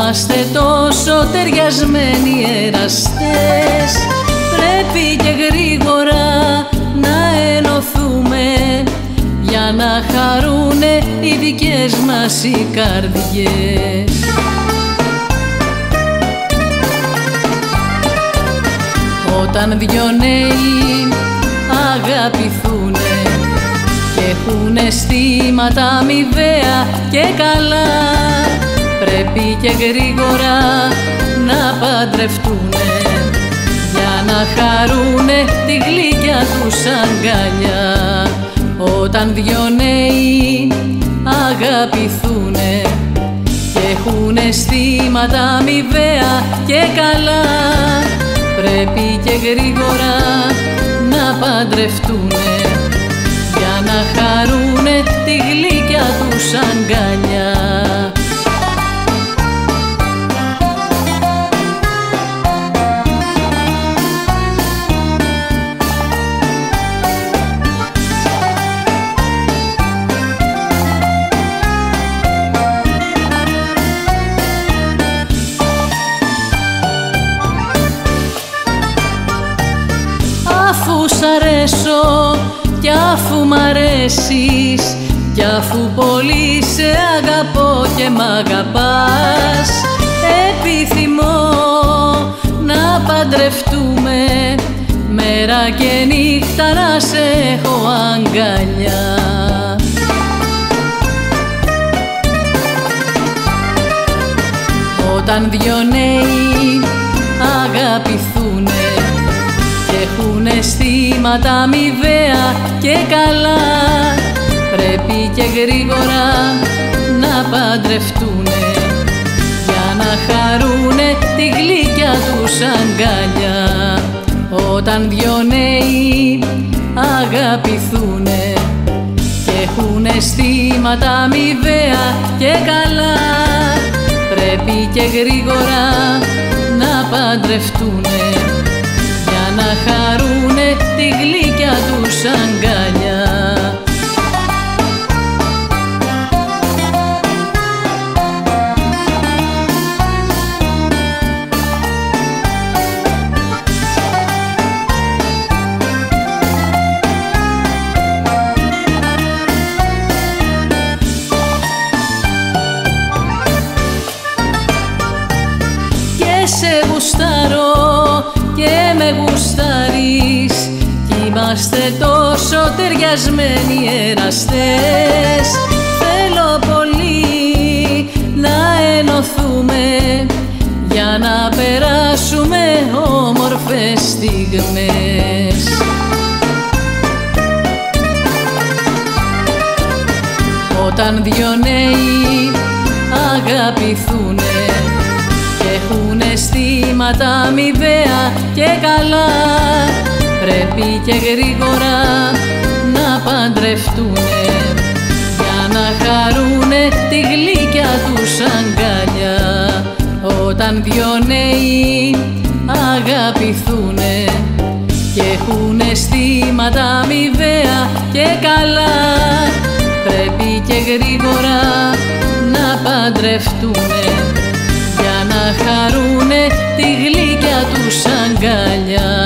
Είμαστε τόσο ταιριασμένοι εραστές, πρέπει και γρήγορα να ενωθούμε για να χαρούνε οι δικές μας οι καρδιές. Όταν δυο νέοι αγαπηθούνε και έχουν αισθήματα αμοιβαία και καλά, πρέπει και γρήγορα να παντρευτούνε για να χαρούνε τη γλυκιά τους αγκαλιά. Όταν δυο νέοι αγαπηθούνε και έχουν αισθήματα αμοιβαία και καλά, πρέπει και γρήγορα να παντρευτούνε για να χαρούνε τη γλυκιά τους αγκαλιά. Αφού σ' αρέσω κι αφού μ' αρέσεις κι αφού πολύ σε αγαπώ και μ' αγαπάς, επιθυμώ να παντρευτούμε μέρα και νύχτα να σε έχω αγκαλιά. Όταν δυο νέοι αγαπηθούνε και έχουν αισθήματα αμοιβαία και καλά, πρέπει και γρήγορα να παντρευτούνε για να χαρούνε τη γλυκιά τους αγκαλιά. Όταν δυο νέοι αγαπηθούνε και έχουν αισθήματα αμοιβαία και καλά, πρέπει και γρήγορα να παντρευτούνε για να χαρούνε τη γλυκιά τους αγκαλιά. Σε γουστάρω και με γουστάρεις κι είμαστε τόσο ταιριασμένοι εραστές. Θέλω πολύ να ενωθούμε για να περάσουμε όμορφες στιγμές. Όταν δυο νέοι αγαπηθούνε και έχουν αισθήματα αμοιβαία και καλά, πρέπει και γρήγορα να παντρευτούνε για να χαρούνε τη γλυκιά τους αγκαλιά. Όταν δυο νέοι αγαπηθούνε και έχουν αισθήματα αμοιβαία και καλά, πρέπει και γρήγορα να παντρευτούνε για να χαρούνε τη γλυκιά τους αγκαλιά.